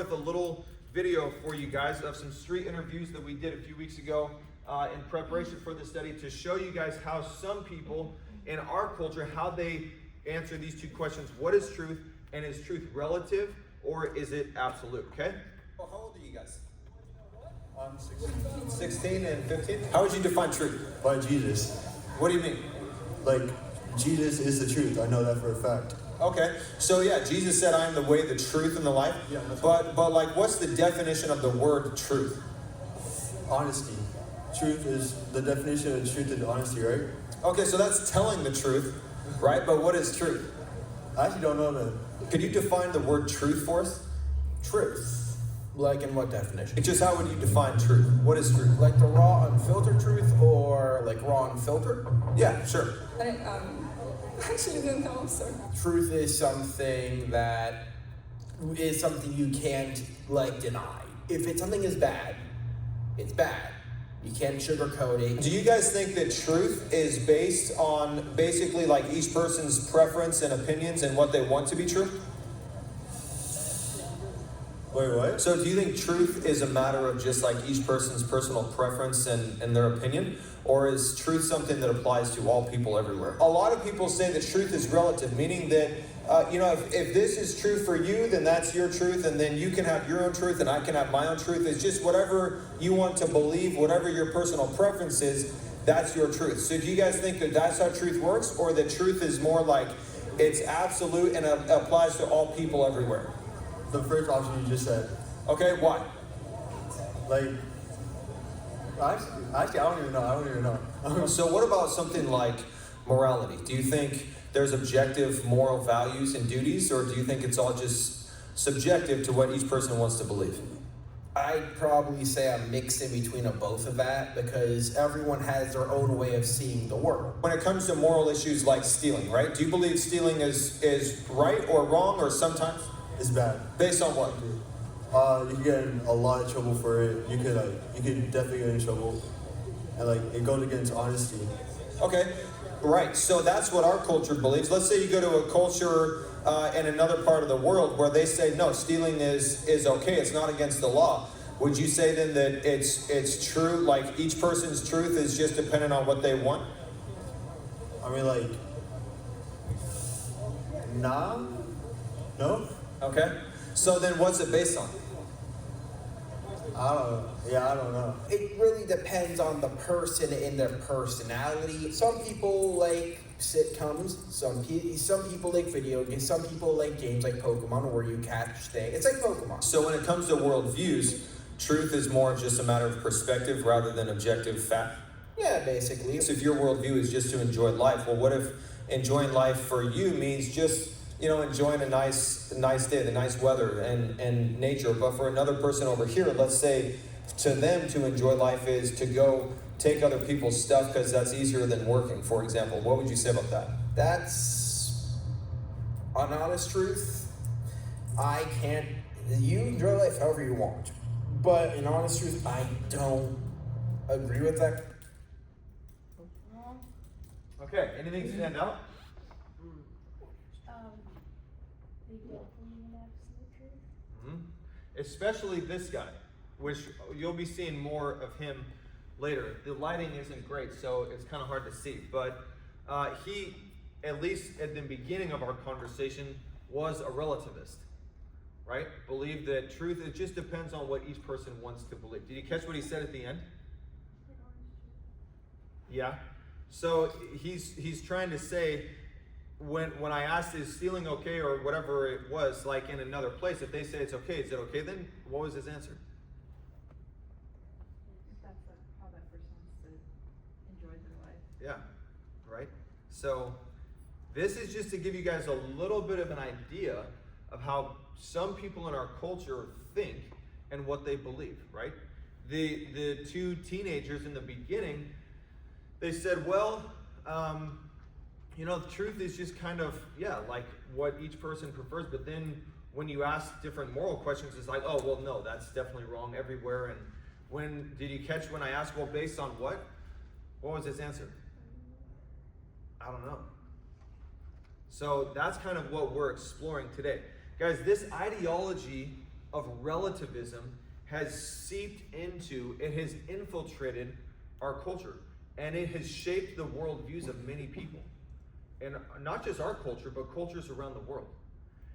with a little video for you guys of some street interviews that we did a few weeks ago in preparation for this study to show you guys how some people in our culture, how they answer these two questions. What is truth, and is truth relative, or is it absolute? Okay? Well, how old are you guys? I'm 16. 16 and 15? How would you define truth? By Jesus. What do you mean? Like, Jesus is the truth. I know that for a fact. Okay, so yeah, Jesus said, I am the way, the truth, and the life. Yeah, that's but like, what's the definition of the word truth? Honesty. Truth is, the definition of truth is honesty, right? Okay, so that's telling the truth, right? But what is truth? I actually don't know that. Could you define the word truth for us? Truth. Like in what definition? Just how would you define truth? What is truth? Like the raw, unfiltered truth, or like raw, unfiltered? Yeah, sure. I actually don't know, sorry. Truth is something that is something you can't like deny. If it's something is bad, it's bad. You can't sugarcoat it. Do you guys think that truth is based on basically like each person's preference and opinions and what they want to be true? Wait, what? So do you think truth is a matter of just like each person's personal preference and their opinion? Or is truth something that applies to all people everywhere? A lot of people say that truth is relative, meaning that, if this is true for you, then that's your truth, and then you can have your own truth, and I can have my own truth. It's just whatever you want to believe, whatever your personal preference is, that's your truth. So do you guys think that that's how truth works, or that truth is more like it's absolute and applies to all people everywhere? The first option you just said. Okay, why? Like, actually, I don't even know. So what about something like morality? Do you think there's objective moral values and duties, or do you think it's all just subjective to what each person wants to believe? I'd probably say a mix in between of both of that, because everyone has their own way of seeing the world. When it comes to moral issues like stealing, right? Do you believe stealing is right or wrong, or sometimes? It's bad. Based on what? You can get in a lot of trouble for it. You could definitely get in trouble. And it goes against honesty. Okay, right. So that's what our culture believes. Let's say you go to a culture in another part of the world where they say, no, stealing is okay. It's not against the law. Would you say then that it's true, like each person's truth is just dependent on what they want? I mean, nah. No? Okay. So then what's it based on? I don't know. Yeah, I don't know. It really depends on the person and their personality. Some people like sitcoms. Some people like video games. Some people like games like Pokemon, where you catch things. It's like Pokemon. So when it comes to worldviews, truth is more just a matter of perspective rather than objective fact. Yeah, basically. So if your worldview is just to enjoy life, well, what if enjoying life for you means just enjoying a nice day, the nice weather and nature. But for another person over here, let's say to them to enjoy life is to go take other people's stuff because that's easier than working, for example. What would you say about that? That's an honest truth. You enjoy life however you want. But in honest truth, I don't agree with that. Okay, anything stand out? Especially this guy, which you'll be seeing more of him later. The lighting isn't great, so it's kind of hard to see. But he, at least at the beginning of our conversation, was a relativist, right? Believed that truth, it just depends on what each person wants to believe. Did you catch what he said at the end? Yeah. So he's trying to say, when I asked, is stealing okay, or whatever it was, like in another place, if they say it's okay, is it okay then? What was his answer? If that's how that person wants to enjoy their life. Yeah, right? So this is just to give you guys a little bit of an idea of how some people in our culture think and what they believe, right? The two teenagers in the beginning, they said, well, the truth is just kind of, like what each person prefers. But then when you ask different moral questions, it's like, oh, well, no, that's definitely wrong everywhere. And did you catch when I asked, well, based on what? What was his answer? I don't know. So that's kind of what we're exploring today. Guys, this ideology of relativism has seeped into, it has infiltrated our culture. And it has shaped the worldviews of many people. And not just our culture, but cultures around the world.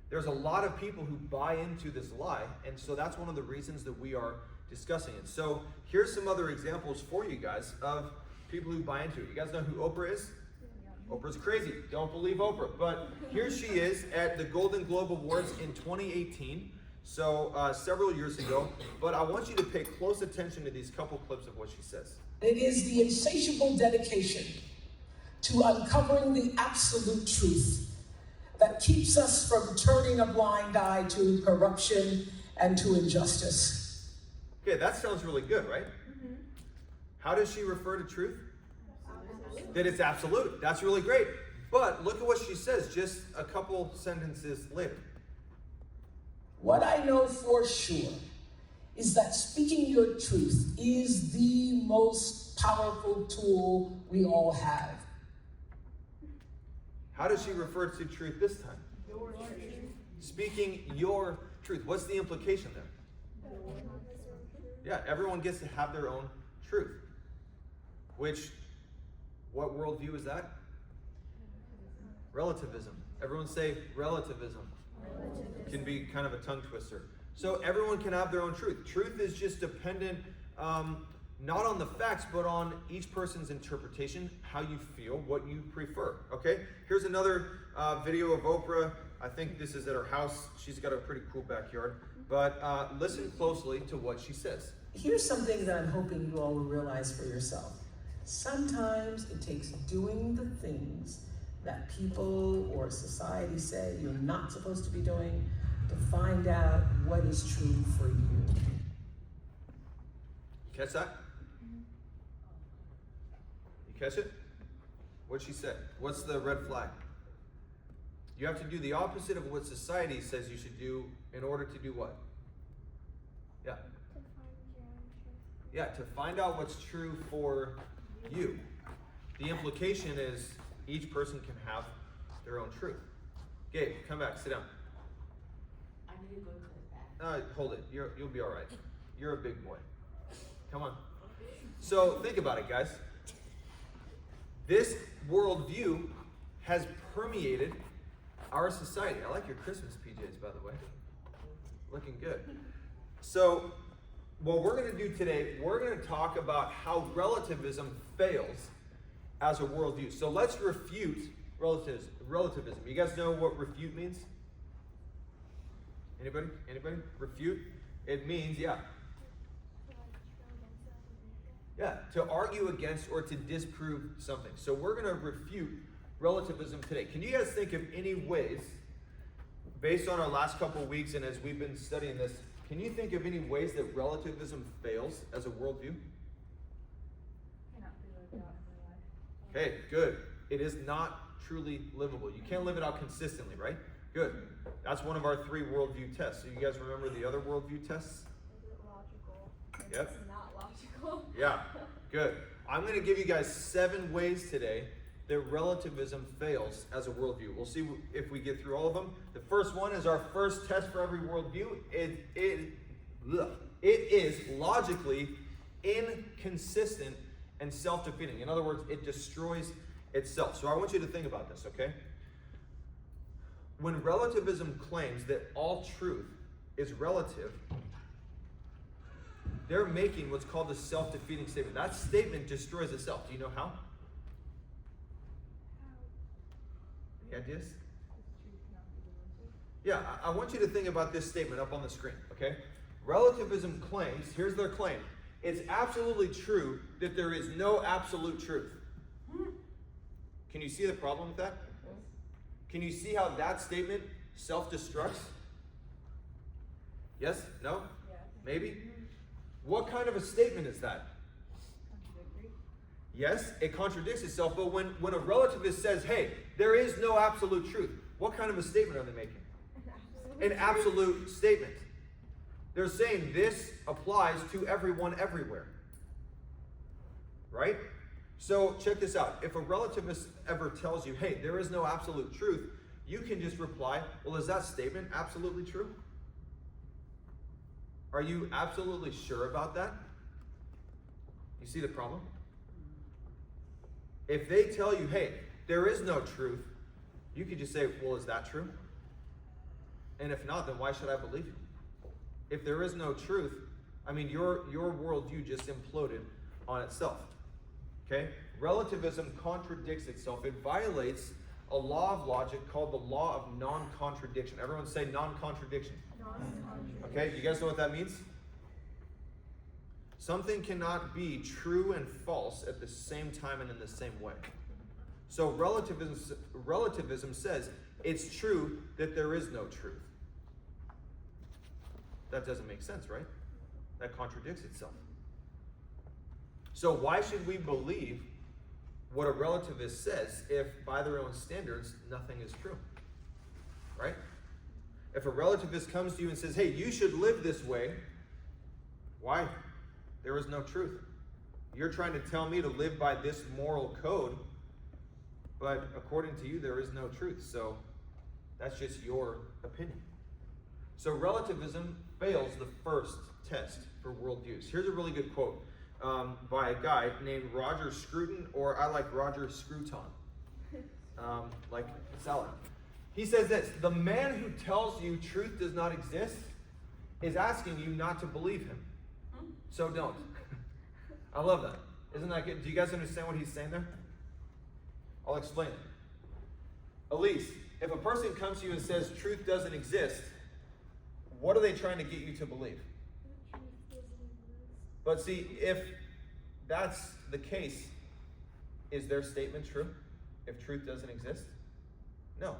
There's a lot of people who buy into this lie, and so that's one of the reasons that we are discussing it. So here's some other examples for you guys of people who buy into it. You guys know who Oprah is? Oprah's crazy. Don't believe Oprah. But here she is at the Golden Globe Awards in 2018, so several years ago. But I want you to pay close attention to these couple clips of what she says. It is the insatiable dedication to uncovering the absolute truth that keeps us from turning a blind eye to corruption and to injustice. Okay, that sounds really good, right? Mm-hmm. How does she refer to truth? Absolute. That it's absolute. That's really great. But look at what she says just a couple sentences later. What I know for sure is that speaking your truth is the most powerful tool we all have. How does she refer to truth this time? Your truth. Speaking your truth. What's the implication there? Yeah, everyone gets to have their own truth. Which, what worldview is that? Relativism. Everyone say relativism. Can be kind of a tongue twister. So everyone can have their own truth. Truth is just dependent, not on the facts, but on each person's interpretation, how you feel, what you prefer. Okay? Here's another video of Oprah. I think this is at her house. She's got a pretty cool backyard. But listen closely to what she says. Here's something that I'm hoping you all will realize for yourself. Sometimes it takes doing the things that people or society say you're not supposed to be doing to find out what is true for you. Catch that? You catch it? What'd she say? What's the red flag? You have to do the opposite of what society says you should do in order to do what? Yeah. Yeah, to find out what's true for you. The implication is each person can have their own truth. Gabe, come back, sit down. I need to go to the back. Hold it. You'll be all right. You're a big boy. Come on. So think about it, guys. This worldview has permeated our society. I like your Christmas PJs, by the way. Looking good. So what we're going to do today, we're going to talk about how relativism fails as a worldview. So let's refute relativism. You guys know what refute means? Anybody? Refute? It means, yeah, to argue against or to disprove something. So we're going to refute relativism today. Can you guys think of any ways, based on our last couple of weeks and as we've been studying this, can you think of any ways that relativism fails as a worldview? Cannot be lived out in real life. Okay, good. It is not truly livable. You can't live it out consistently, right? Good. That's one of our 3 worldview tests. So you guys remember the other worldview tests? Is it logical? Yep. It's not logical. Yeah, good. I'm going to give you guys 7 ways today that relativism fails as a worldview. We'll see if we get through all of them. The first one is our first test for every worldview. It is logically inconsistent and self-defeating. In other words, it destroys itself. So I want you to think about this, okay? When relativism claims that all truth is relative, they're making what's called a self-defeating statement. That statement destroys itself. Do you know how? Any ideas? Yeah, I want you to think about this statement up on the screen, okay? Relativism claims, here's their claim, it's absolutely true that there is no absolute truth. Can you see the problem with that? Can you see how that statement self-destructs? Yes? No? Yes. Maybe? What kind of a statement is that? Contradictory. Yes, it contradicts itself, but when a relativist says, hey, there is no absolute truth, what kind of a statement are they making? An absolute statement. They're saying this applies to everyone everywhere. Right? So check this out. If a relativist ever tells you, hey, there is no absolute truth, you can just reply, well, is that statement absolutely true? Are you absolutely sure about that? You see the problem? If they tell you, hey, there is no truth, you could just say, well, is that true? And if not, then why should I believe you? If there is no truth, I mean, your worldview just imploded on itself. Okay? Relativism contradicts itself. It violates a law of logic called the law of non-contradiction. Everyone say non-contradiction. Okay, you guys know what that means? Something cannot be true and false at the same time and in the same way. So relativism says it's true that there is no truth. That doesn't make sense, right? That contradicts itself. So why should we believe what a relativist says if by their own standards nothing is true? Right? If a relativist comes to you and says, hey, you should live this way, why? There is no truth. You're trying to tell me to live by this moral code, but according to you, there is no truth. So that's just your opinion. So relativism fails the first test for worldviews. Here's a really good quote by a guy named Roger Scruton, or I like Roger Scruton, like salad. He says this: the man who tells you truth does not exist is asking you not to believe him. So don't. I love that. Isn't that good? Do you guys understand what he's saying there? I'll explain it. Elise, if a person comes to you and says truth doesn't exist, what are they trying to get you to believe? But see, if that's the case, is their statement true? If truth doesn't exist? No.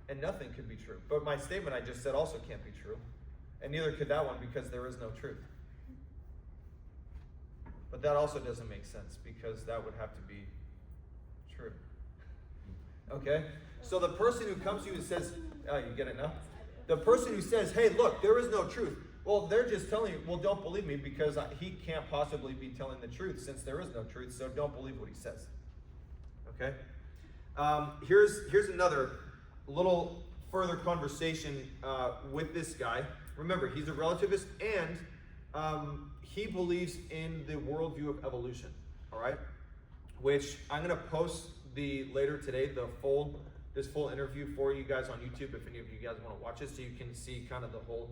And nothing could be true. But my statement I just said also can't be true. And neither could that one, because there is no truth. But that also doesn't make sense, because that would have to be true. Okay? So the person who comes to you and says, oh, you get it now? The person who says, hey, look, there is no truth. Well, they're just telling you, well, don't believe me, because he can't possibly be telling the truth since there is no truth, so don't believe what he says. Okay? Here's another little further conversation with this guy. Remember, he's a relativist, and he believes in the worldview of evolution, all right? Which I'm going to post later today, this full interview for you guys on YouTube if any of you guys want to watch it, so you can see kind of the whole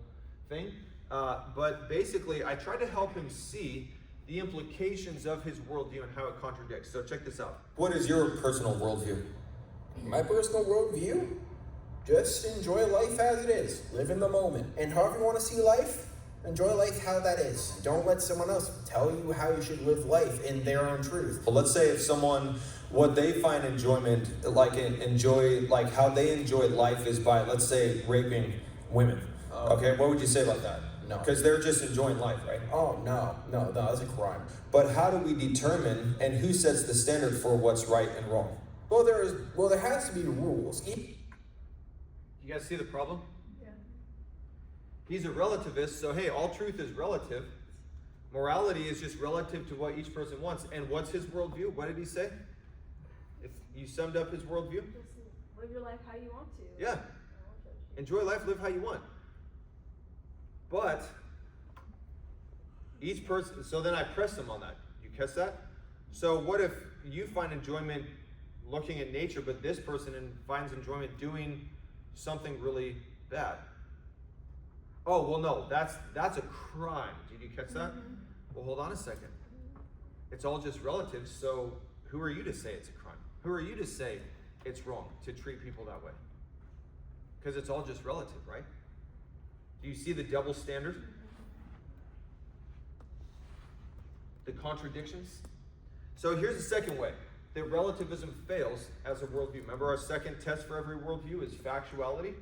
thing. But basically, I try to help him see the implications of his worldview and how it contradicts. So check this out. What is your personal worldview? My personal worldview? Just enjoy life as it is. Live in the moment. And however you want to see life, enjoy life how that is. Don't let someone else tell you how you should live life in their own truth. Well, let's say if someone, what they find enjoyment, like how they enjoy life is by, let's say, raping women. Okay, what would you say about that? No. Because they're just enjoying life, right? Oh, no, that's a crime. But how do we determine, and who sets the standard for what's right and wrong? Well, there has to be rules. You guys see the problem? Yeah. He's a relativist, so hey, all truth is relative. Morality is just relative to what each person wants. And what's his worldview? What did he say? If you summed up his worldview? Just live your life how you want to. Yeah. Enjoy life, live how you want. But each person, so then I press him on that. You catch that? So what if you find enjoyment looking at nature, but this person finds enjoyment doing something really bad? Oh, well, no, that's a crime. Did you catch that? Well, hold on a second. It's all just relative, so who are you to say it's a crime? Who are you to say it's wrong to treat people that way? Because it's all just relative, right? Do you see the double standard? The contradictions? So here's the second way that relativism fails as a worldview. Remember, our second test for every worldview is factuality.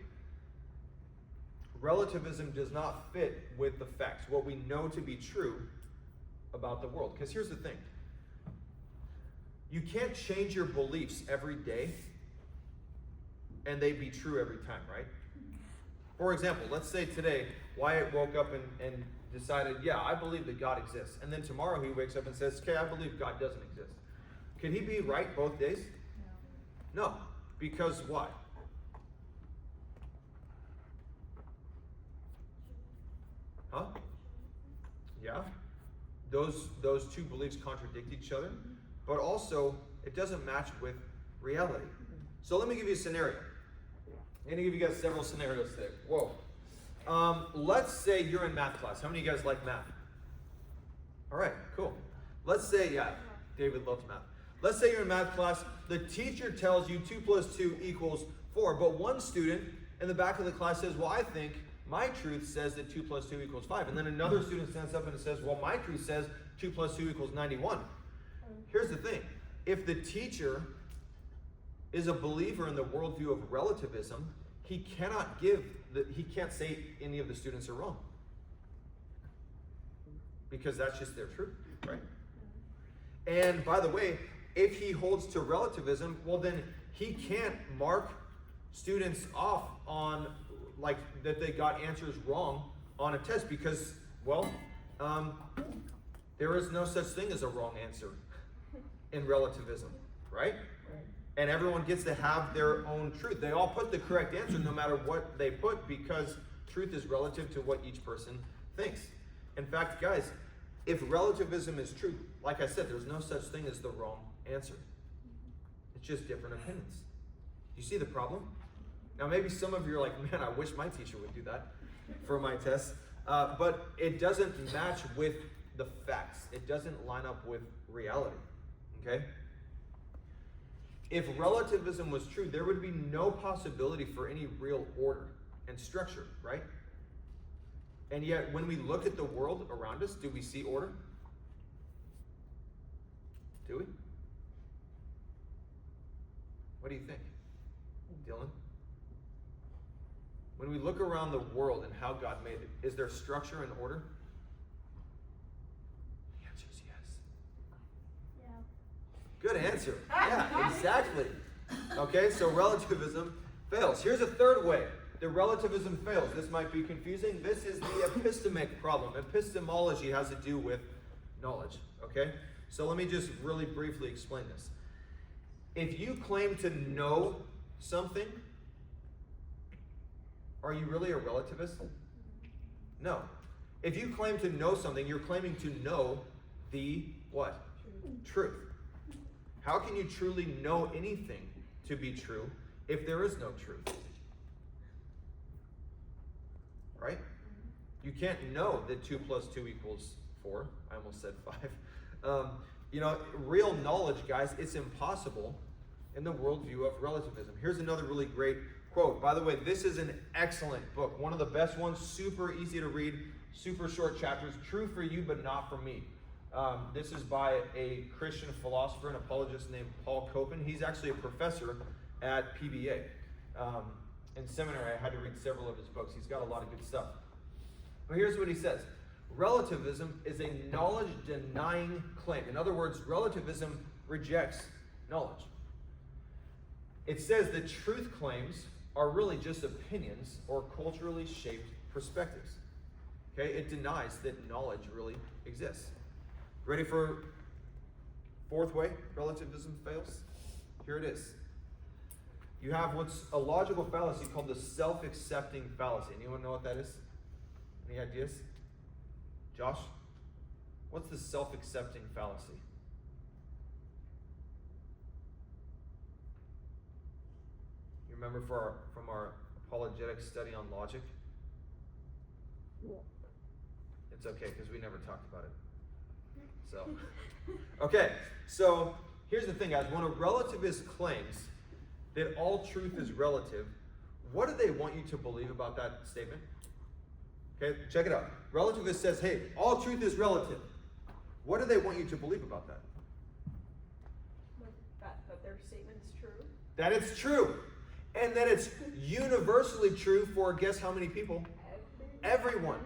Relativism does not fit with the facts, what we know to be true about the world. Because here's the thing. You can't change your beliefs every day and they be true every time, right? For example, let's say today Wyatt woke up and decided, yeah, I believe that God exists. And then tomorrow he wakes up and says, okay, I believe God doesn't exist. Can he be right both days? No. Because why? Huh? Yeah. Those two beliefs contradict each other, but also it doesn't match with reality. So let me give you a scenario. I'm gonna give you guys several scenarios today. Whoa. Let's say you're in math class. How many of you guys like math? All right, cool. Let's say, yeah, David loves math. Let's say you're in math class. The teacher tells you 2 + 2 = 4, but one student in the back of the class says, well, I think my truth says that 2 + 2 = 5. And then another student stands up and says, well, my truth says 2 + 2 = 91. Here's the thing. If the teacher is a believer in the worldview of relativism, he can't say any of the students are wrong. Because that's just their truth, right? And by the way, if he holds to relativism, well then he can't mark students off on like that they got answers wrong on a test because, well, there is no such thing as a wrong answer in relativism, right? And everyone gets to have their own truth. They all put the correct answer no matter what they put because truth is relative to what each person thinks. In fact, guys, if relativism is true, like I said, there's no such thing as the wrong answer. It's just different opinions. You see the problem? Now maybe some of you are like, man, I wish my teacher would do that for my tests. But it doesn't match with the facts. It doesn't line up with reality, okay? If relativism was true, there would be no possibility for any real order and structure, right? And yet, when we look at the world around us, do we see order? Do we? What do you think? Dylan? When we look around the world and how God made it, is there structure and order? The answer is yes. Good answer. Yeah, exactly. Okay, so relativism fails. Here's a third way that relativism fails. This might be confusing. This is the epistemic problem. Epistemology has to do with knowledge. Okay? So let me just really briefly explain this. If you claim to know something, are you really a relativist? No. If you claim to know something, you're claiming to know the what? Truth. How can you truly know anything to be true if there is no truth? Right? You can't know that 2 + 2 = 4. I almost said 5. Real knowledge, guys, it's impossible in the worldview of relativism. Here's another really great quote. By the way, this is an excellent book. One of the best ones, super easy to read, super short chapters, true for you but not for me. This is by a Christian philosopher and apologist named Paul Copan. He's actually a professor at PBA. In seminary, I had to read several of his books. He's got a lot of good stuff. But here's what he says. Relativism is a knowledge-denying claim. In other words, relativism rejects knowledge. It says that truth claims are really just opinions or culturally shaped perspectives. Okay? It denies that knowledge really exists. Ready for fourth way relativism fails? Here it is. You have what's a logical fallacy called the self-accepting fallacy. Anyone know what that is? Any ideas? Josh? What's the self-accepting fallacy? You remember from our apologetic study on logic? It's okay, because we never talked about it. So, okay, so here's the thing, guys. When a relativist claims that all truth is relative, what do they want you to believe about that statement? Okay, check it out. Relativist says, hey, all truth is relative. What do they want you to believe about that? That their statement is true. That it's true. And that it's universally true for guess how many people? Everyone.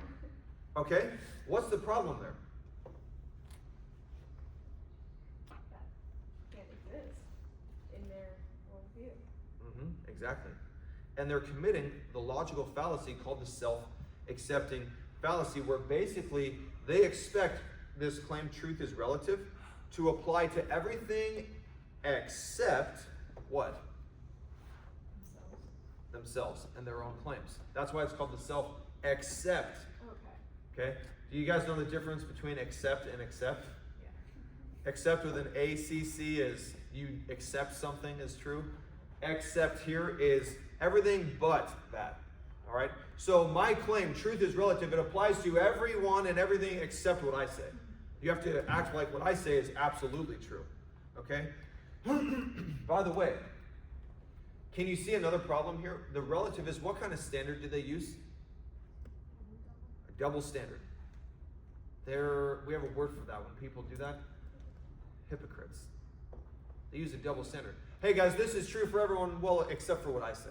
Okay? What's the problem there? That can't exist in their worldview. Exactly. And they're committing the logical fallacy called the self-accepting fallacy, where basically they expect this claim truth is relative to apply to everything except what? Themselves and their own claims. That's why it's called the self-accept. Okay. Okay? Do you guys know the difference between accept and accept? Yeah. Accept with an ACC is you accept something as true. Accept here is everything but that. All right? So my claim, truth is relative. It applies to everyone and everything except what I say. You have to act like what I say is absolutely true. Okay? By the way, can you see another problem here? The relativists, what kind of standard do they use? A double standard. We have a word for that when people do that. Hypocrites. They use a double standard. Hey guys, this is true for everyone, well, except for what I say.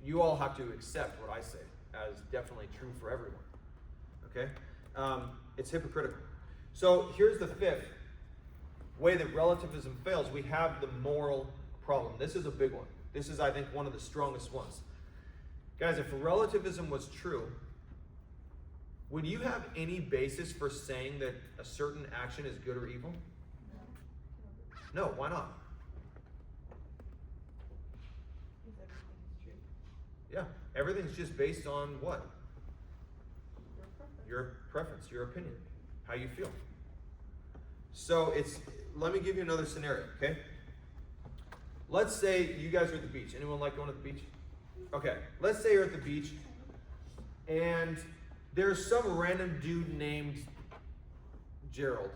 You all have to accept what I say as definitely true for everyone. Okay? It's hypocritical. So here's the fifth way that relativism fails. We have the moral problem. This is a big one. This is, I think, one of the strongest ones. Guys, if relativism was true, would you have any basis for saying that a certain action is good or evil? No, why not? Because everything's true. Yeah, everything's just based on what? Your preference. Your preference, your opinion, how you feel. So let me give you another scenario, okay? Let's say you guys are at the beach. Anyone like going to the beach? Okay, let's say you're at the beach and there's some random dude named Gerald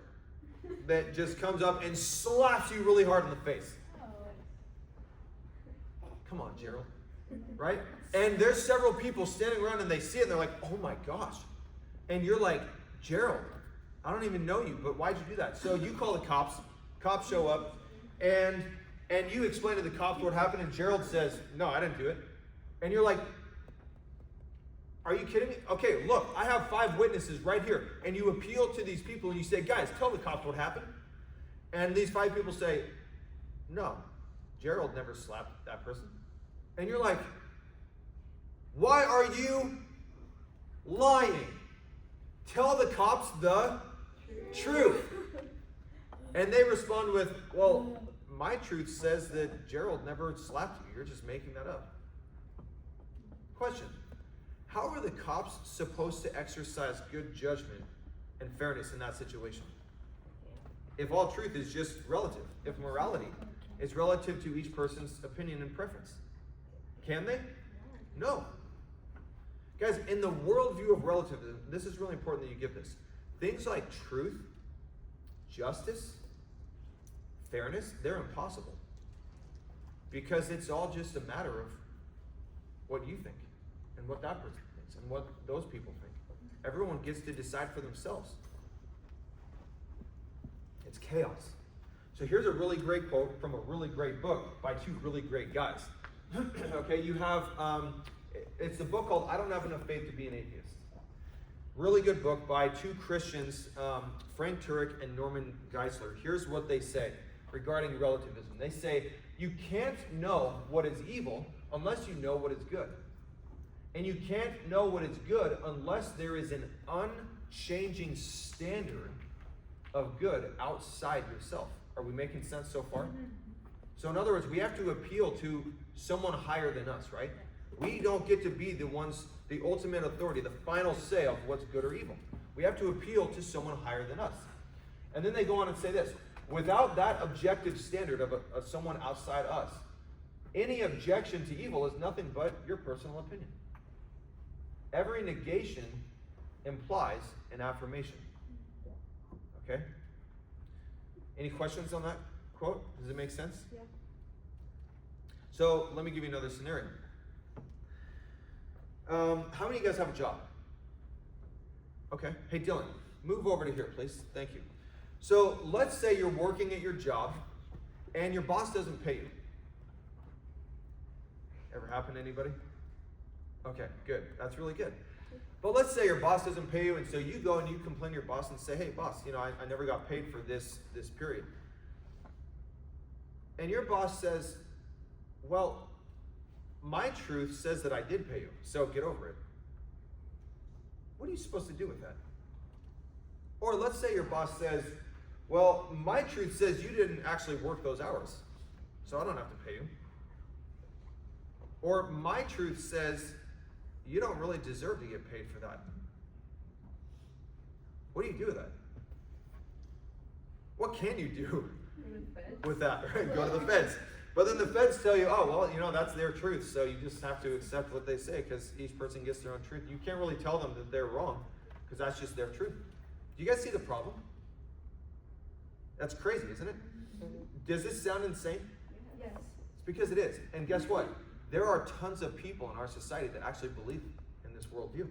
that just comes up and slaps you really hard in the face. Come on, Gerald. Right? And there's several people standing around and they see it and they're like, oh my gosh. And you're like, Gerald, I don't even know you, but why'd you do that? So you call the cops. Cops show up and you explain to the cops what happened and Gerald says, no, I didn't do it. And you're like, are you kidding me? Okay, look, I have 5 witnesses right here. And you appeal to these people and you say, guys, tell the cops what happened. And these 5 people say, no, Gerald never slapped that person. And you're like, why are you lying? Tell the cops the truth. And they respond with, well, my truth says that Gerald never slapped you. You're just making that up. Question. How are the cops supposed to exercise good judgment and fairness in that situation? If all truth is just relative, if morality is relative to each person's opinion and preference. Can they? No. Guys, in the worldview of relativism, this is really important that you get this. Things like truth, justice, fairness, they're impossible. Because it's all just a matter of what you think and what that person thinks and what those people think. Everyone gets to decide for themselves. It's chaos. So here's a really great quote from a really great book by 2 really great guys. Okay, you have, it's a book called I Don't Have Enough Faith to Be an Atheist. Really good book by 2 Christians, Frank Turek and Norman Geisler. Here's what they say regarding relativism. They say, you can't know what is evil unless you know what is good. And you can't know what is good unless there is an unchanging standard of good outside yourself. Are we making sense so far? So in other words, we have to appeal to someone higher than us, right? We don't get to be the ones, the ultimate authority, the final say of what's good or evil. We have to appeal to someone higher than us. And then they go on and say this, without that objective standard of someone outside us, any objection to evil is nothing but your personal opinion. Every negation implies an affirmation. Okay? Any questions on that quote? Does it make sense? Yeah. So let me give you another scenario. How many of you guys have a job? Okay. Hey, Dylan, move over to here, please. Thank you. So let's say you're working at your job and your boss doesn't pay you. Ever happen to anybody? Okay, good. That's really good. But let's say your boss doesn't pay you, and so you go and you complain to your boss and say, hey, boss, I never got paid for this period. And your boss says, well, my truth says that I did pay you, so get over it. What are you supposed to do with that? Or let's say your boss says, well, my truth says you didn't actually work those hours, so I don't have to pay you. Or my truth says you don't really deserve to get paid for that. What do you do with that? What can you do With feds. with that, right? Go to the feds. But then the feds tell you, oh, well, you know, that's their truth, so you just have to accept what they say because each person gets their own truth. You can't really tell them that they're wrong because that's just their truth. Do you guys see the problem? That's crazy, isn't it? Does this sound insane? Yes. It's because it is. And guess what? There are tons of people in our society that actually believe in this worldview.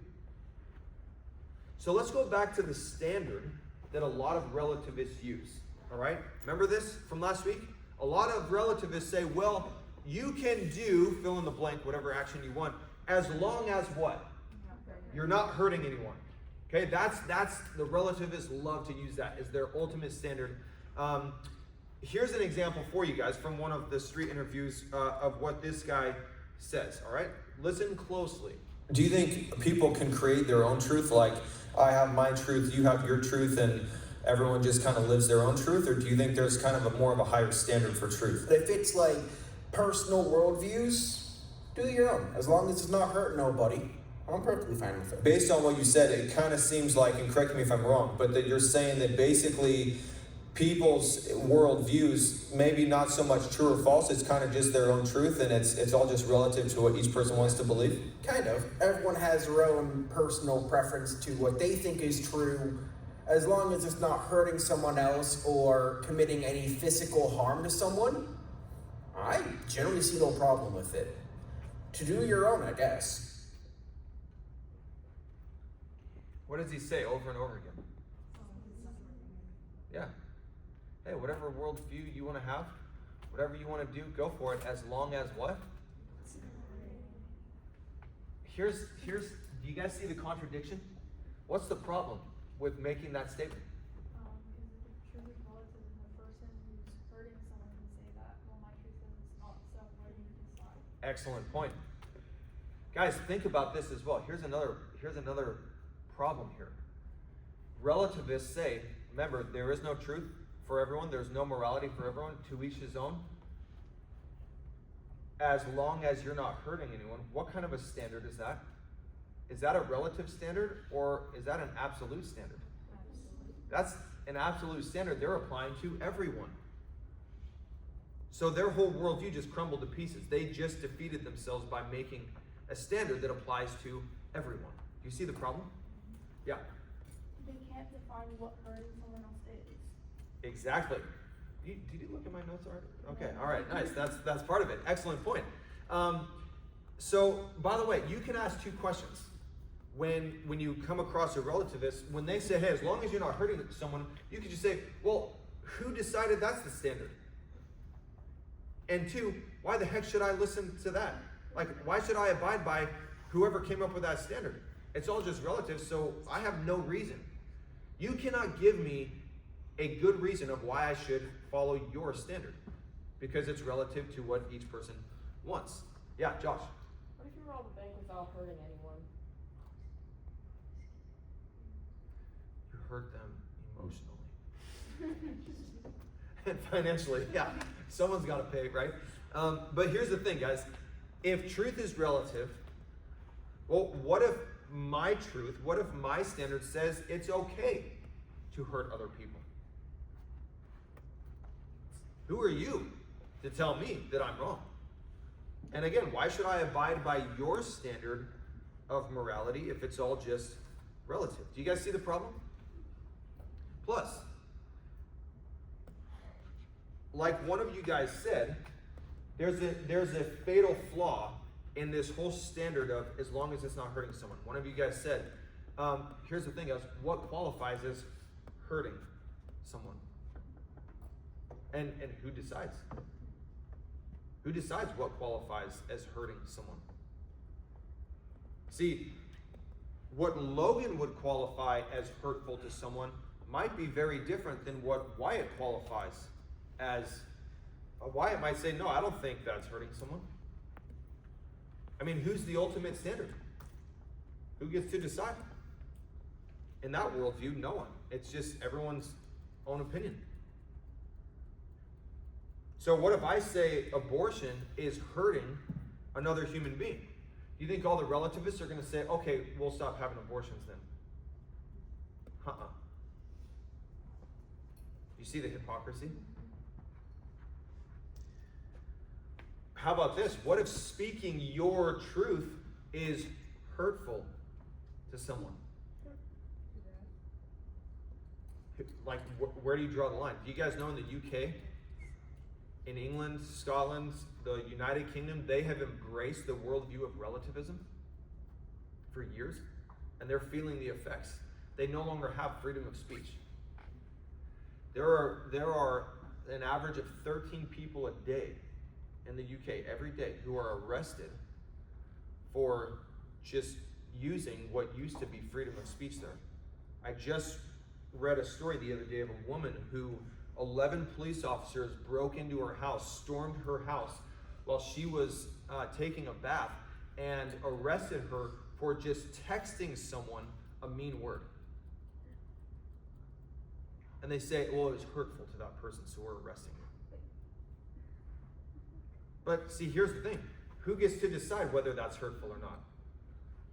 So let's go back to the standard that a lot of relativists use. All right? Remember this from last week? A lot of relativists say, well, you can do fill in the blank, whatever action you want, as long as what? You're not hurting anyone. Okay, that's the relativists love to use that as their ultimate standard. Here's an example for you guys from one of the street interviews of what this guy says. All right, listen closely. Do you think people can create their own truth? Like, I have my truth, you have your truth, and everyone just kind of lives their own truth? Or do you think there's kind of more of a higher standard for truth? But if it's like personal worldviews, do your own. As long as it's not hurting nobody, I'm perfectly fine with it. Based on what you said, it kind of seems like, and correct me if I'm wrong, but that you're saying that basically people's worldviews, maybe not so much true or false, it's kind of just their own truth, and it's all just relative to what each person wants to believe? Kind of. Everyone has their own personal preference to what they think is true, as long as it's not hurting someone else or committing any physical harm to someone. I generally see no problem with it. To do your own, I guess. What does he say over and over again? Yeah. Hey, whatever worldview you want to have, whatever you want to do, go for it, as long as what? Here's, do you guys see the contradiction? What's the problem with making that statement? Because if the truth is relative and the person who's hurting someone can say that, well, my truth is it's not, so what do you decide? Excellent point. Guys, think about this as well. Here's another problem here. Relativists say, remember, there is no truth for everyone, there's no morality for everyone, to each his own. As long as you're not hurting anyone, what kind of a standard is that? Is that a relative standard or is that an absolute standard? That's an absolute standard they're applying to everyone. So their whole worldview just crumbled to pieces. They just defeated themselves by making a standard that applies to everyone. Do you see the problem? Yeah. They can't define what hurting someone else is. Exactly. Did you look at my notes already? Okay, all right, nice. That's part of it. Excellent point. So, by the way, you can ask two questions when you come across a relativist. When they say, hey, as long as you're not hurting someone, you can just say, well, who decided that's the standard? And two, why the heck should I listen to that? Like, why should I abide by whoever came up with that standard? It's all just relative, so I have no reason. You cannot give me a good reason of why I should follow your standard, because it's relative to what each person wants. Yeah, Josh. What if you rob a bank without hurting anyone? You hurt them emotionally. And financially, yeah. Someone's got to pay, right? But here's the thing, guys. If truth is relative, well, what if my truth, what if my standard says it's okay to hurt other people? Who are you to tell me that I'm wrong? And again, why should I abide by your standard of morality if it's all just relative? Do you guys see the problem? Plus, like one of you guys said, there's a fatal flaw in this whole standard of as long as it's not hurting someone. One of you guys said, here's the thing, guys, what qualifies as hurting someone? And who decides? Who decides what qualifies as hurting someone? See, what Logan would qualify as hurtful to someone might be very different than what Wyatt qualifies as. Wyatt might say, no, I don't think that's hurting someone. I mean, who's the ultimate standard? Who gets to decide? In that worldview, no one. It's just everyone's own opinion. So what if I say abortion is hurting another human being? Do you think all the relativists are going to say, okay, we'll stop having abortions then? You see the hypocrisy? How about this? What if speaking your truth is hurtful to someone? Like, where do you draw the line? Do you guys know in the UK, in England, Scotland, the United Kingdom, they have embraced the worldview of relativism for years, and they're feeling the effects. They no longer have freedom of speech. There are an average of 13 people a day in the UK every day who are arrested for just using what used to be freedom of speech there. I just read a story the other day of a woman who 11 police officers broke into her house, stormed her house while she was taking a bath, and arrested her for just texting someone a mean word. And they say, well, it was hurtful to that person, so we're arresting her. But see, here's the thing. Who gets to decide whether that's hurtful or not?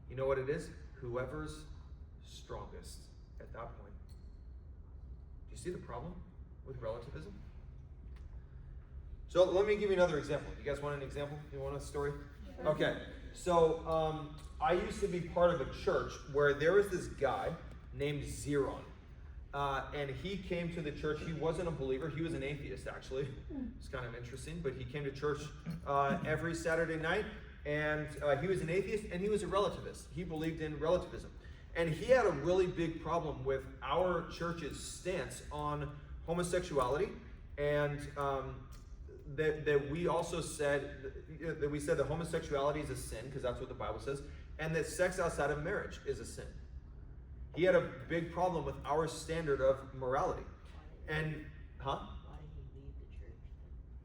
You know what it is? Whoever's strongest at that point. Do you see the problem with relativism? So let me give you another example. You guys want an example? You want a story? Yeah. Okay. So I used to be part of a church where there was this guy named Zeron. And he came to the church. He wasn't a believer. He was an atheist, actually. It's kind of interesting. But he came to church every Saturday night. And he was an atheist, and he was a relativist. He believed in relativism. And he had a really big problem with our church's stance on homosexuality. And that we also said that homosexuality is a sin, because that's what the Bible says. And that sex outside of marriage is a sin. He had a big problem with our standard of morality. And, Why did he leave the church?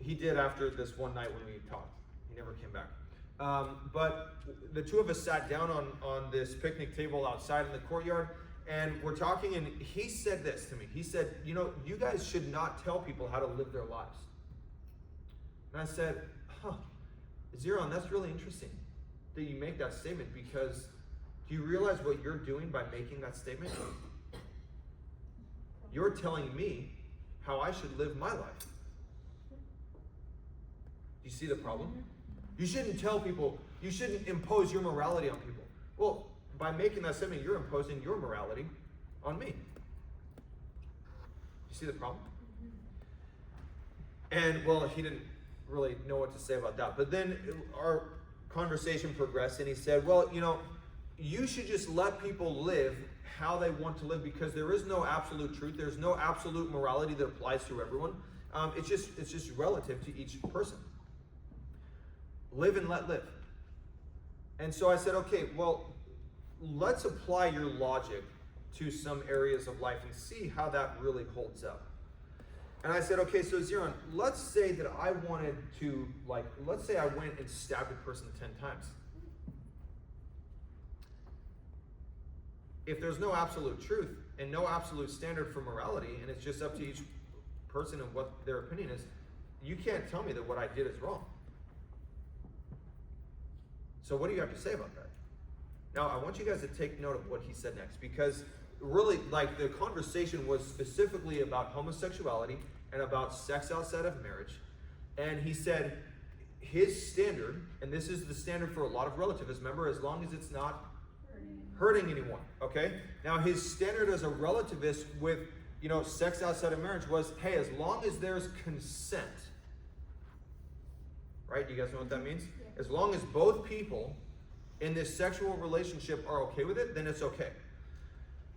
He did after this one night when we talked. He never came back. But the two of us sat down on this picnic table outside in the courtyard, and we're talking, and he said this to me. He said, you know, you guys should not tell people how to live their lives. And I said, Zeron, that's really interesting that you make that statement, because do you realize what you're doing by making that statement? You're telling me how I should live my life. Do you see the problem? You shouldn't tell people, you shouldn't impose your morality on people. Well, by making that statement, you're imposing your morality on me. You see the problem? And, well, he didn't really know what to say about that. But then our conversation progressed, and he said, well, you know, you should just let people live how they want to live, because there is no absolute truth. There's no absolute morality that applies to everyone. It's just relative to each person. Live and let live. And so I said, okay, well, let's apply your logic to some areas of life and see how that really holds up. And I said, okay, so Zeron, let's say that I wanted to, let's say I went and stabbed a person 10 times. If there's no absolute truth and no absolute standard for morality, and it's just up to each person and what their opinion is, you can't tell me that what I did is wrong. So what do you have to say about that? Now, I want you guys to take note of what he said next, because really, the conversation was specifically about homosexuality and about sex outside of marriage. And he said his standard, and this is the standard for a lot of relativists, remember, as long as it's not hurting anyone, okay? Now, his standard as a relativist with, sex outside of marriage was, hey, as long as there's consent, right? You guys know what that means? As long as both people in this sexual relationship are okay with it, then it's okay.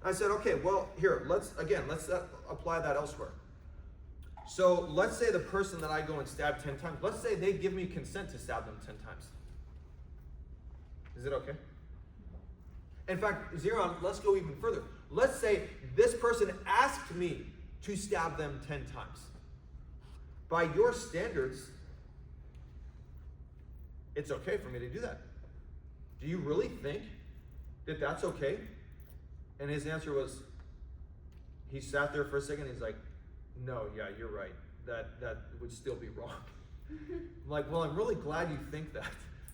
I said, okay, well, here, let's apply that elsewhere. So let's say the person that I go and stab 10 times, let's say they give me consent to stab them 10 times. Is it okay? In fact, Zeron, let's go even further. Let's say this person asked me to stab them 10 times. By your standards, it's okay for me to do that. Do you really think that that's okay? And his answer was, he sat there for a second, he's like, no, yeah, you're right. That would still be wrong. I'm like, well, I'm really glad you think that.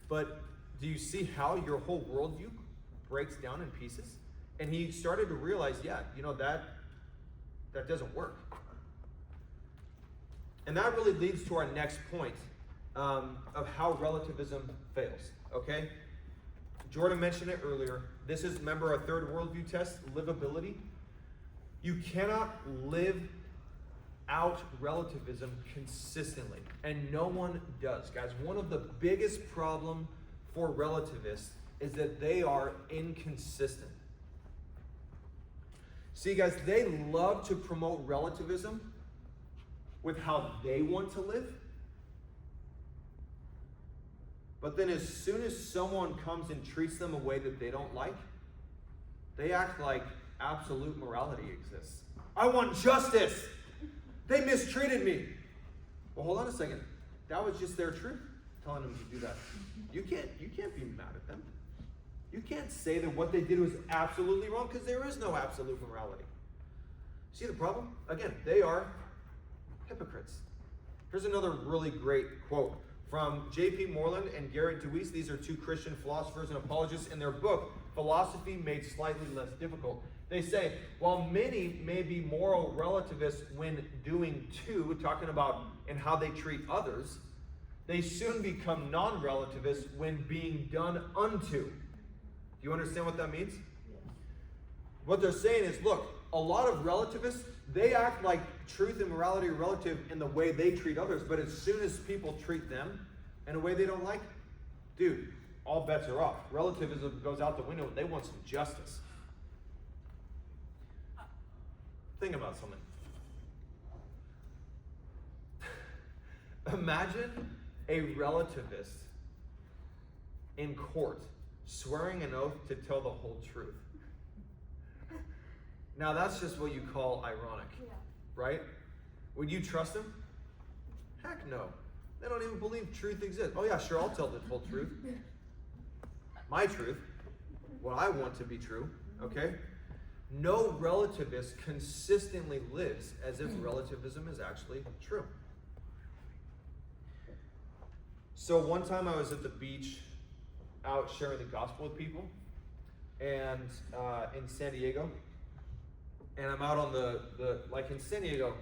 But do you see how your whole worldview breaks down in pieces? And he started to realize, that doesn't work. And that really leads to our next point of how relativism fails, okay? Jordan mentioned it earlier. This is, remember, our third worldview test, livability. You cannot live out relativism consistently, and no one does. Guys, one of the biggest problem for relativists is that they are inconsistent. See, guys, they love to promote relativism with how they want to live. But then as soon as someone comes and treats them a way that they don't like, they act like absolute morality exists. I want justice. They mistreated me. Well, hold on a second. That was just their truth, telling them to do that. You can't be mad at them. You can't say that what they did was absolutely wrong, because there is no absolute morality. See the problem? Again, they are hypocrites. Here's another really great quote from J.P. Moreland and Garrett Deweese. These are two Christian philosophers and apologists. In their book, Philosophy Made Slightly Less Difficult, they say, while many may be moral relativists when doing to, talking about and how they treat others, they soon become non-relativists when being done unto. Do you understand what that means? What they're saying is, look, a lot of relativists, they act like truth and morality are relative in the way they treat others, but as soon as people treat them in a way they don't like, dude, all bets are off. Relativism goes out the window and they want some justice. Think about something. Imagine a relativist in court swearing an oath to tell the whole truth. Now that's just what you call ironic, right? Would you trust them? Heck no. They don't even believe truth exists. Oh yeah, sure, I'll tell the whole truth. My truth, what I want to be true, okay? No relativist consistently lives as if relativism is actually true. So one time I was at the beach out sharing the gospel with people, and in San Diego, and I'm out on the like in San Diego,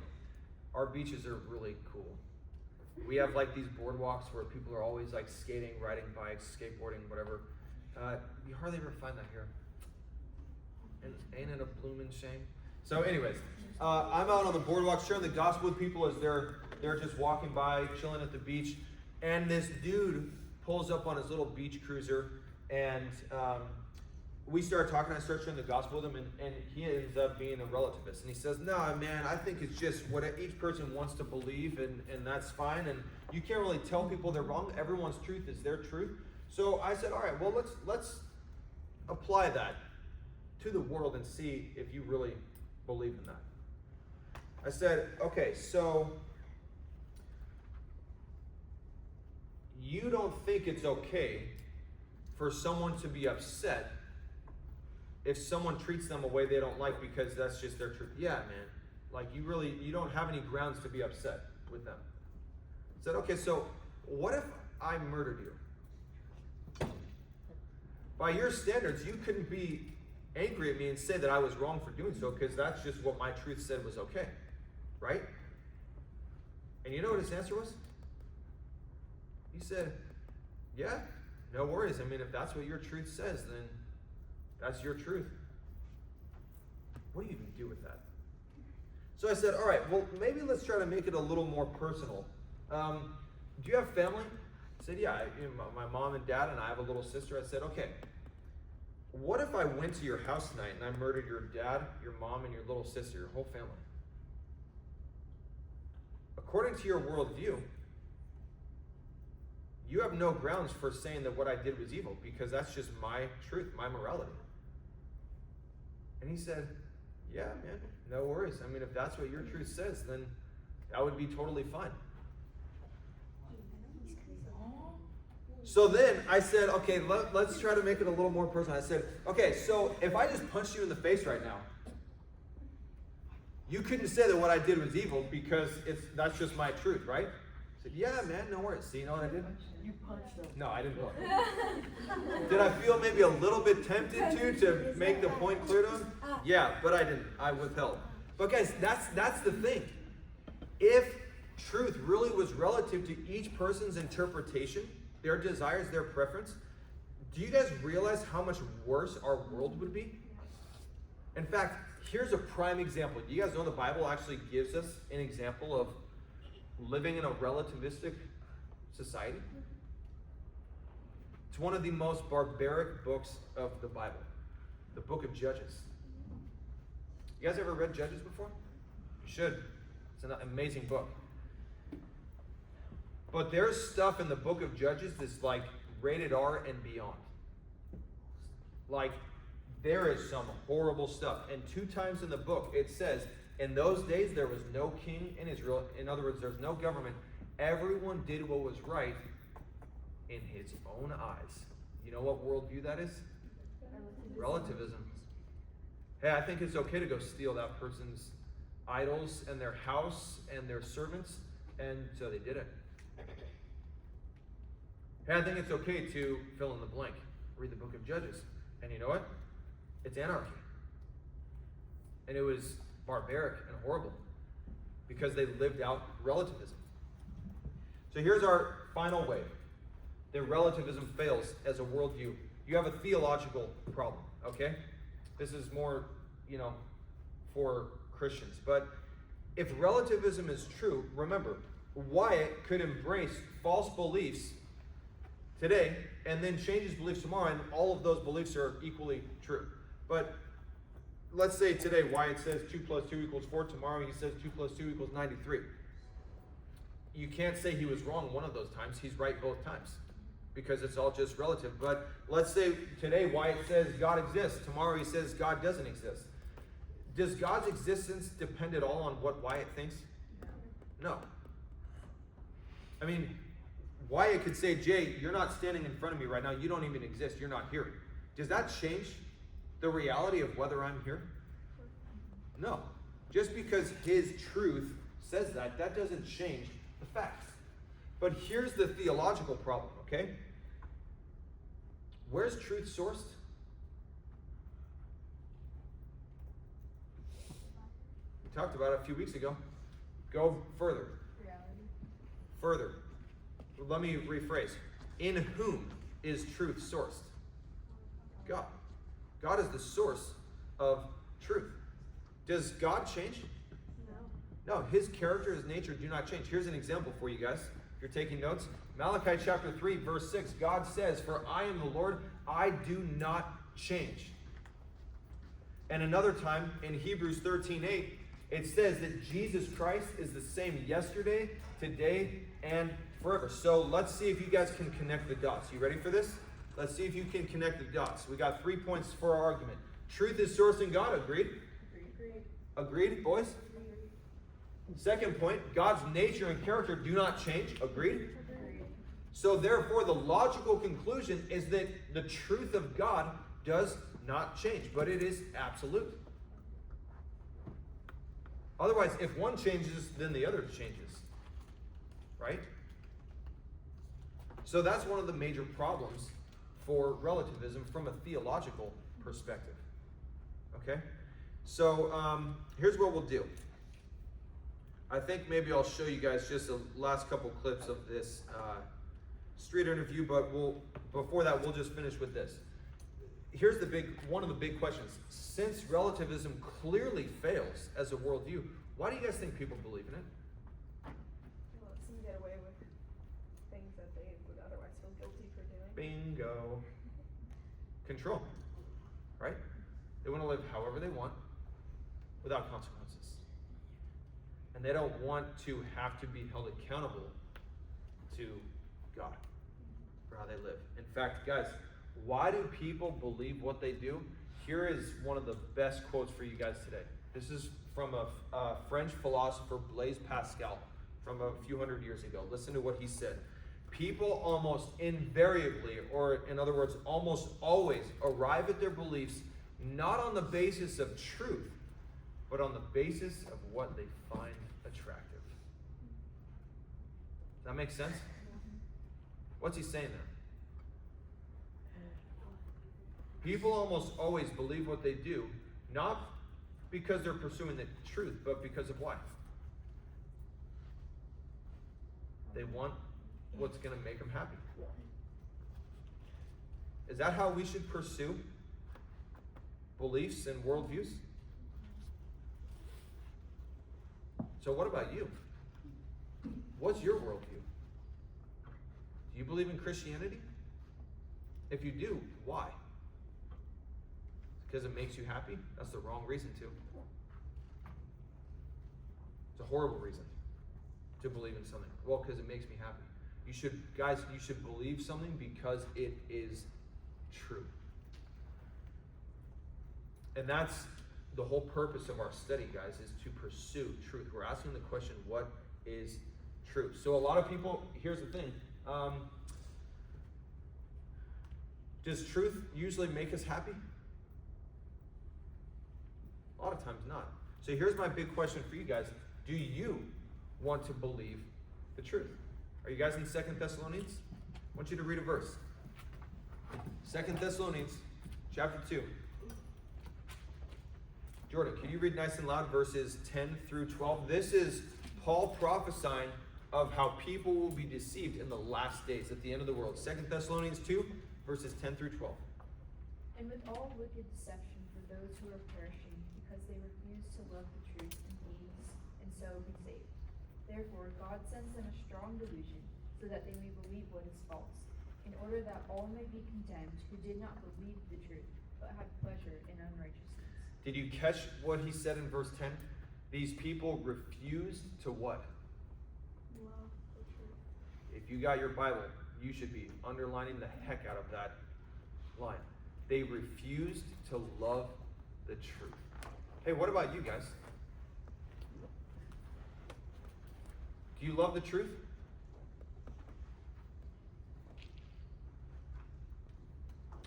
our beaches are really cool. We have like these boardwalks where people are always like skating, riding bikes, skateboarding, whatever. You hardly ever find that here. And ain't it a bloomin' shame? So anyways, I'm out on the boardwalk sharing the gospel with people as they're just walking by, chilling at the beach. And this dude pulls up on his little beach cruiser, and we start talking. I start sharing the gospel with him, and he ends up being a relativist. And he says, no, man, I think it's just what each person wants to believe, and that's fine. And you can't really tell people they're wrong. Everyone's truth is their truth. So I said, all right, well, let's apply that to the world and see if you really believe in that. I said, okay, so you don't think it's okay for someone to be upset if someone treats them a way they don't like because that's just their truth. Yeah, man. Like you don't have any grounds to be upset with them. I said, okay, so what if I murdered you? By your standards, you couldn't be angry at me and say that I was wrong for doing so, because that's just what my truth said was okay, right? And you know what his answer was? He said, yeah, no worries. I mean, if that's what your truth says, then that's your truth. What do you even do with that? So I said, all right, well, maybe let's try to make it a little more personal. Do you have family? I said, yeah, my mom and dad, and I have a little sister. I said, okay, what if I went to your house tonight and I murdered your dad, your mom, and your little sister, your whole family? According to your worldview, you have no grounds for saying that what I did was evil, because that's just my truth, my morality. And he said, yeah, man, no worries. I mean, if that's what your truth says, then that would be totally fine. So then I said, okay, let's try to make it a little more personal. I said, okay, so if I just punched you in the face right now, you couldn't say that what I did was evil because that's just my truth, right? I said, yeah, man, no worries. See, you know what I did? You punched him. No, I didn't punch. Did I feel maybe a little bit tempted to make the point clear to him? Yeah, but I didn't. I withheld. But guys, that's the thing. If truth really was relative to each person's interpretation, their desires, their preference, do you guys realize how much worse our world would be? In fact, here's a prime example. Do you guys know the Bible actually gives us an example of living in a relativistic society? It's one of the most barbaric books of the Bible, the book of Judges. You guys ever read Judges before? You should. It's an amazing book. But there's stuff in the book of Judges that's like rated R and beyond. Like, there is some horrible stuff. And 2 times in the book, it says, in those days there was no king in Israel. In other words, there's no government. Everyone did what was right in his own eyes. You know what worldview that is? Relativism. Hey, I think it's okay to go steal that person's idols and their house and their servants. And so they did it. Hey, I think it's okay to fill in the blank. Read the book of Judges. And you know what? It's anarchy. And it was barbaric and horrible because they lived out relativism. So here's our final way that relativism fails as a worldview. You have a theological problem, okay? This is more, for Christians. But if relativism is true, remember, Wyatt could embrace false beliefs today and then change his beliefs tomorrow, and all of those beliefs are equally true. But let's say today Wyatt says 2 + 2 = 4. Tomorrow he says 2 + 2 = 93. You can't say he was wrong one of those times. He's right both times because it's all just relative. But let's say today Wyatt says God exists. Tomorrow he says God doesn't exist. Does God's existence depend at all on what Wyatt thinks? No. I mean, Wyatt could say, Jay, you're not standing in front of me right now. You don't even exist. You're not here. Does that change the reality of whether I'm here? No. Just because his truth says that, that doesn't change the facts. But here's the theological problem, okay? Where's truth sourced? We talked about it a few weeks ago. Go further. Reality. Further. Let me rephrase. In whom is truth sourced? God. God is the source of truth. Does God change? No, his character, his nature do not change. Here's an example for you guys. If you're taking notes, Malachi chapter 3, verse 6, God says, "For I am the Lord, I do not change." And another time in Hebrews 13:8, it says that Jesus Christ is the same yesterday, today, and forever. So let's see if you guys can connect the dots. You ready for this? Let's see if you can connect the dots. We got 3 points for our argument. Truth is sourced in God. Agreed? Agreed, boys? Second point, God's nature and character do not change. Agreed? So therefore, the logical conclusion is that the truth of God does not change, but it is absolute. Otherwise, if one changes, then the other changes. Right? So that's one of the major problems for relativism from a theological perspective. Okay? So here's what we'll do. I think maybe I'll show you guys just the last couple clips of this street interview, but before that, we'll just finish with this. Here's one of the big questions. Since relativism clearly fails as a worldview, why do you guys think people believe in it? It lets them get away with things that they would otherwise feel guilty for doing. Bingo. Control. Right? They want to live however they want without consequences. And they don't want to have to be held accountable to God for how they live. In fact, guys, why do people believe what they do? Here is one of the best quotes for you guys today. This is from a French philosopher, Blaise Pascal, from a few hundred years ago. Listen to what he said. People almost invariably, or in other words, almost always, arrive at their beliefs not on the basis of truth, but on the basis of what they find attractive. Does that make sense? What's he saying there? People almost always believe what they do, not because they're pursuing the truth, but because of why? They want what's going to make them happy. Is that how we should pursue beliefs and worldviews? So what about you? What's your worldview? Do you believe in Christianity? If you do, why? Because it makes you happy? That's the wrong reason to. It's a horrible reason to believe in something. Well, because it makes me happy. You should believe something because it is true. And that's the whole purpose of our study, guys, is to pursue truth. We're asking the question, what is truth? So a lot of people, here's the thing. Does truth usually make us happy? A lot of times not. So here's my big question for you guys. Do you want to believe the truth? Are you guys in 2 Thessalonians? I want you to read a verse. 2 Thessalonians chapter 2. Jordan, can you read nice and loud verses 10 through 12? This is Paul prophesying of how people will be deceived in the last days at the end of the world. 2 Thessalonians 2, verses 10 through 12. And with all wicked deception for those who are perishing, because they refuse to love the truth and deeds, and so be saved. Therefore, God sends them a strong delusion, so that they may believe what is false, in order that all may be condemned who did not believe the truth, but had pleasure in unrighteousness. Did you catch what he said in verse 10? These people refused to what? Love the truth. If you got your Bible, you should be underlining the heck out of that line. They refused to love the truth. Hey, what about you guys? Do you love the truth?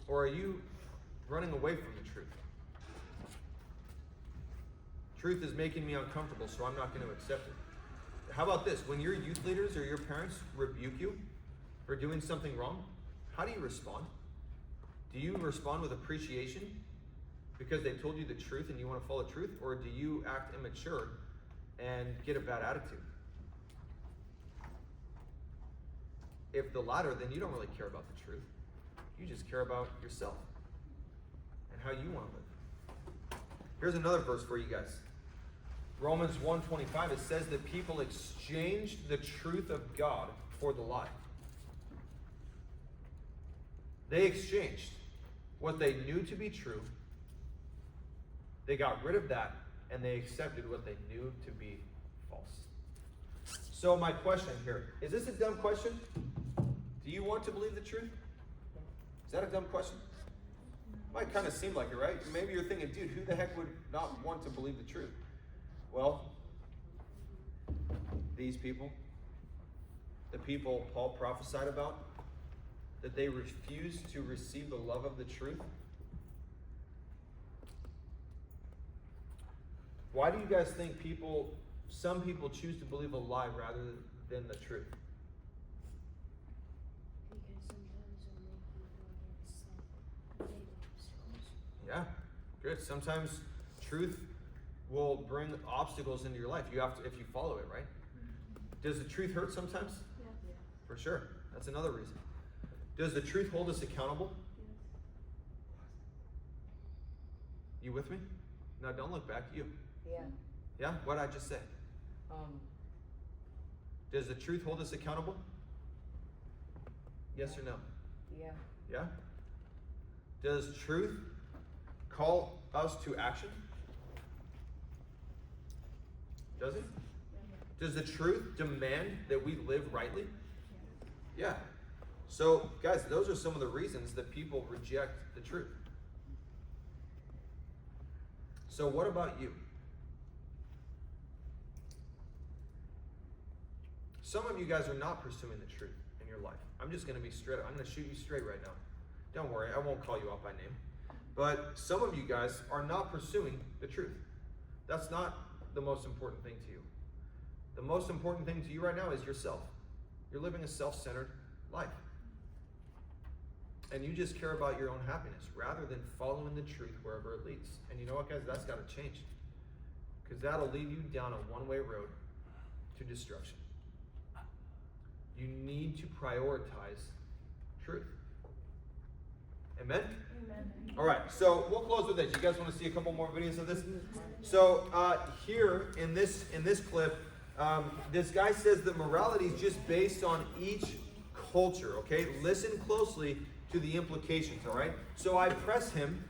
Or are you running away from the truth? Truth is making me uncomfortable, so I'm not going to accept it. How about this? When your youth leaders or your parents rebuke you for doing something wrong, how do you respond? Do you respond with appreciation because they told you the truth and you want to follow truth? Or do you act immature and get a bad attitude? If the latter, then you don't really care about the truth. You just care about yourself and how you want to live. Here's another verse for you guys. Romans 1:25, it says that people exchanged the truth of God for the lie. They exchanged what they knew to be true. They got rid of that, and they accepted what they knew to be false. So my question here, is this a dumb question? Do you want to believe the truth? Is that a dumb question? Might kind of seem like it, right? Maybe you're thinking, dude, who the heck would not want to believe the truth? Well, these people, the people Paul prophesied about, that they refused to receive the love of the truth. Why do you guys think some people choose to believe a lie rather than the truth? Because sometimes it'll make you go against obstacles. Yeah, good. Sometimes truth will bring obstacles into your life. You have to, if you follow it, right? Does the truth hurt sometimes? Yeah. For sure. That's another reason. Does the truth hold us accountable? Yes. You with me? No, don't look back. You. Yeah. Yeah? What did I just say? Does the truth hold us accountable? Yes or no? Yeah. Yeah? Does truth call us to action? Does it? Does the truth demand that we live rightly? Yeah. So, guys, those are some of the reasons that people reject the truth. So, what about you? Some of you guys are not pursuing the truth in your life. I'm just going to be straight up. I'm going to shoot you straight right now. Don't worry, I won't call you out by name. But some of you guys are not pursuing the truth. That's not the most important thing to you. The most important thing to you right now is yourself. You're living a self-centered life. And you just care about your own happiness rather than following the truth wherever it leads. And you know what, guys? That's got to change. Because that'll lead you down a one-way road to destruction. You need to prioritize truth. Amen? Amen. All right, so we'll close with this. You guys want to see a couple more videos of this? So here in this clip, this guy says that morality is just based on each culture. Okay, listen closely to the implications. All right. So I press him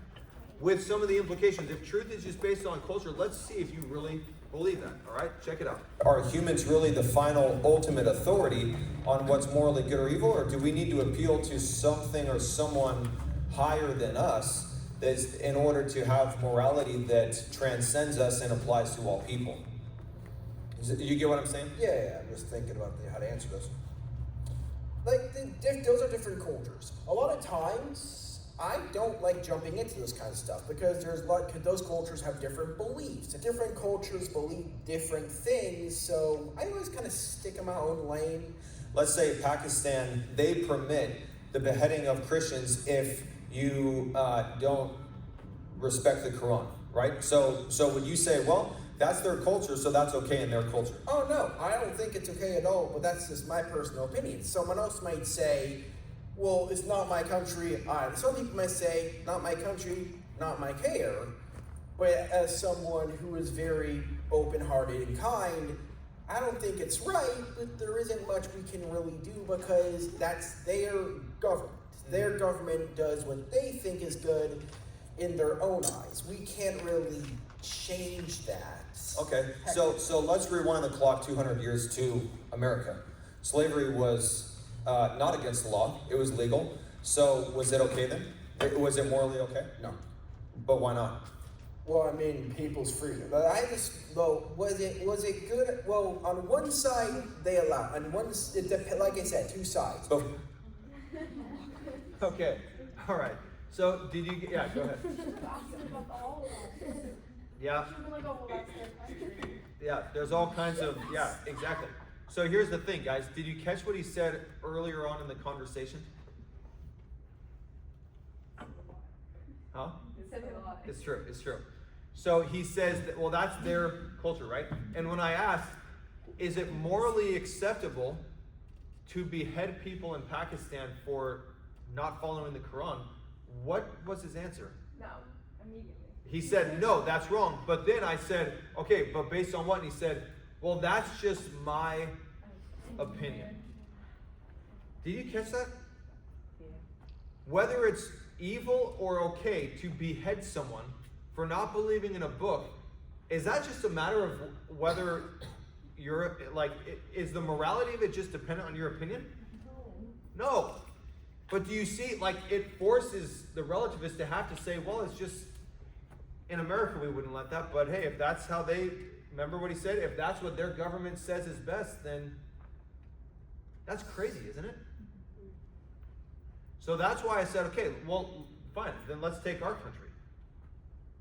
with some of the implications. If truth is just based on culture, let's see if you really believe that. All right, check it out. Are humans really the final ultimate authority on what's morally good or evil, or do we need to appeal to something or someone higher than us in order to have morality that transcends us and applies to all people? You get what I'm saying? Yeah, I'm just thinking about how to answer this. Like, those are different cultures. A lot of times, I don't like jumping into this kind of stuff because those cultures have different beliefs. Different cultures believe different things, so I always kind of stick in my own lane. Let's say Pakistan, they permit the beheading of Christians if you don't respect the Quran, right? So would you say, well, that's their culture, so that's okay in their culture? Oh no, I don't think it's okay at all, but that's just my personal opinion. Someone else might say, well, it's not my country. Some people might say, not my country, not my care. But as someone who is very open-hearted and kind, I don't think it's right, but there isn't much we can really do because that's their government. Their government does what they think is good in their own eyes. We can't really change that. Okay, so let's rewind the clock 200 years to America. Slavery was not against the law; it was legal. So was it okay then? Was it morally okay? No. But why not? Well, I mean, people's freedom. But was it good? Well, on one side they allow, like I said, two sides. So, Okay, all right. So did you? Yeah, go ahead. Yeah. Yeah, there's all kinds of, yeah, exactly. So here's the thing, guys. Did you catch what he said earlier on in the conversation? Huh? It's true, it's true. So he says that, well, that's their culture, right? And when I asked, is it morally acceptable to behead people in Pakistan for not following the Quran, what was his answer? No, immediately. He said, no, that's wrong. But then I said, okay, but based on what? And he said, well, that's just my opinion. Did you catch that? Yeah. Whether it's evil or okay to behead someone for not believing in a book, is that just a matter of whether you're, like, is the morality of it just dependent on your opinion? No. But do you see, like, it forces the relativist to have to say, well, it's just, in America we wouldn't let that, but hey, if that's how they, remember what he said, if that's what their government says is best, then that's crazy, isn't it? So that's why I said, okay, well, fine, then let's take our country.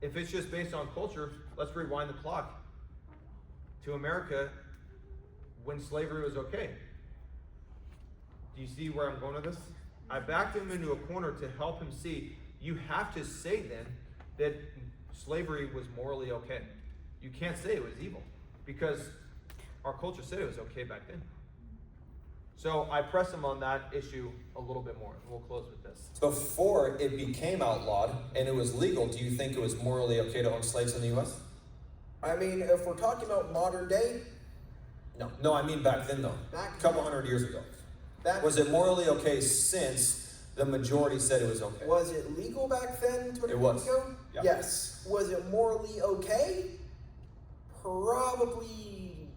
If it's just based on culture, let's rewind the clock to America when slavery was okay. Do you see where I'm going with this? I backed him into a corner to help him see, you have to say then that slavery was morally okay. You can't say it was evil because our culture said it was okay back then. So I press him on that issue a little bit more. We'll close with this. Before it became outlawed and it was legal, do you think it was morally okay to own slaves in the U.S.? I mean, if we're talking about modern day, no. No, I mean back then though. Back a couple hundred years ago. Was it morally okay since the majority said it was okay? Was it legal back then? 20 It was. Years ago? Yeah. Yes. Was it morally okay? Probably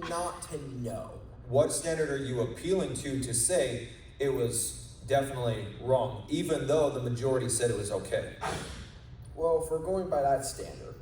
not to know. What standard are you appealing to say it was definitely wrong, even though the majority said it was okay? Well, if we're going by that standard,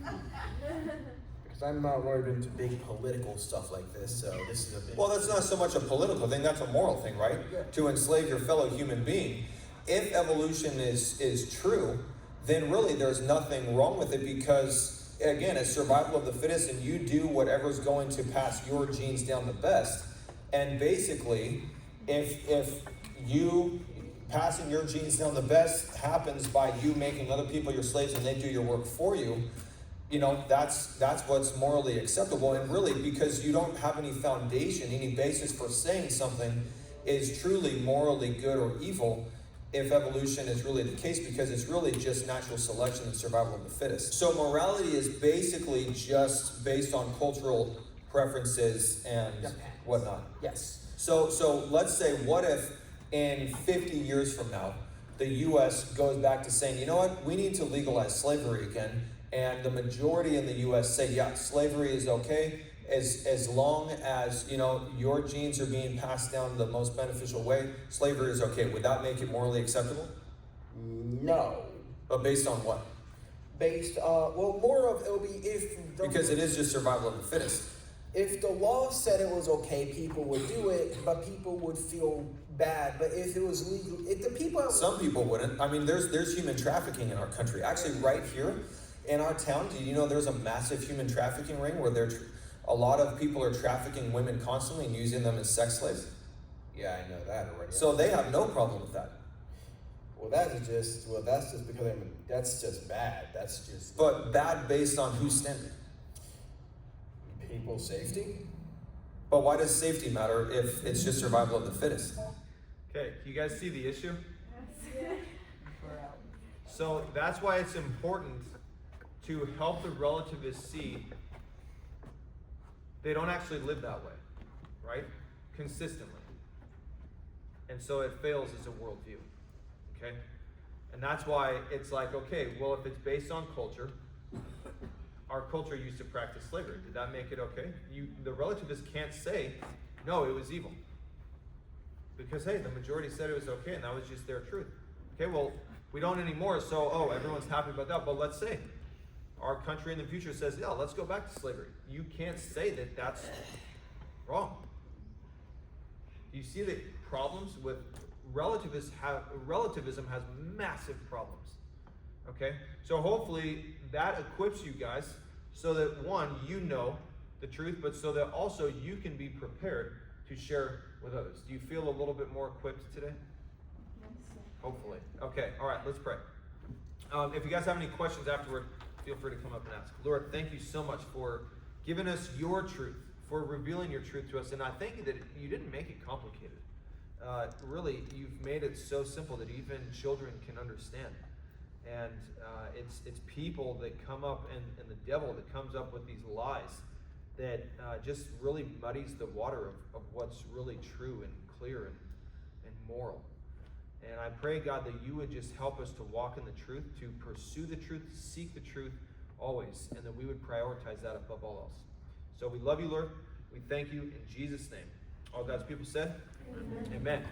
because I'm not really into big political stuff like this, so this is a big... Well, that's not so much a political thing, that's a moral thing, right? Yeah. To enslave your fellow human being. If evolution is true, then really there's nothing wrong with it because, again, it's survival of the fittest and you do whatever's going to pass your genes down the best. And basically, if you passing your genes down the best happens by you making other people your slaves and they do your work for you, that's what's morally acceptable. And really, because you don't have any foundation, any basis for saying something is truly morally good or evil, if evolution is really the case, because it's really just natural selection and survival of the fittest. So morality is basically just based on cultural preferences and whatnot. Yes. So let's say, what if in 50 years from now, the U.S. goes back to saying, you know what, we need to legalize slavery again, and the majority in the U.S. say, yeah, slavery is okay, as long as, your genes are being passed down the most beneficial way, slavery is okay. Would that make it morally acceptable? No. But based on what? More of it'll be if Because it is just survival of the fittest. If the law said it was okay, people would do it, but people would feel bad. But if it was legal, if the people... Some people wouldn't. I mean, there's human trafficking in our country. Actually, right here in our town, do you know there's a massive human trafficking ring where a lot of people are trafficking women constantly and using them as sex slaves? Yeah, I know that already. So they have no problem with that. That's just because that's just bad. That's just... But bad based on whose standard? People's safety? But why does safety matter if it's just survival of the fittest? Okay, you guys see the issue? Yes. So that's why it's important to help the relativists see they don't actually live that way, right? Consistently. And so it fails as a worldview, okay? And that's why it's like, okay, well, if it's based on culture, our culture used to practice slavery. Did that make it okay? The relativists can't say, no, it was evil. Because, hey, the majority said it was okay, and that was just their truth. Okay, well, we don't anymore, so, everyone's happy about that. But let's say our country in the future says, yeah, let's go back to slavery. You can't say that that's wrong. Do you see the problems with relativism has massive problems. Okay? So hopefully that equips you guys so that one, you know the truth, but so that also you can be prepared to share with others. Do you feel a little bit more equipped today? Yes. Hopefully. Okay, all right, let's pray. If you guys have any questions afterward, feel free to come up and ask. Lord, thank you so much for giving us your truth, for revealing your truth to us. And I thank you that you didn't make it complicated. Really, you've made it so simple that even children can understand. And it's people that come up and the devil that comes up with these lies that just really muddies the water of what's really true and clear and moral. And I pray, God, that you would just help us to walk in the truth, to pursue the truth, seek the truth always, and that we would prioritize that above all else. So we love you, Lord. We thank you in Jesus' name. All God's people said? Amen. Amen.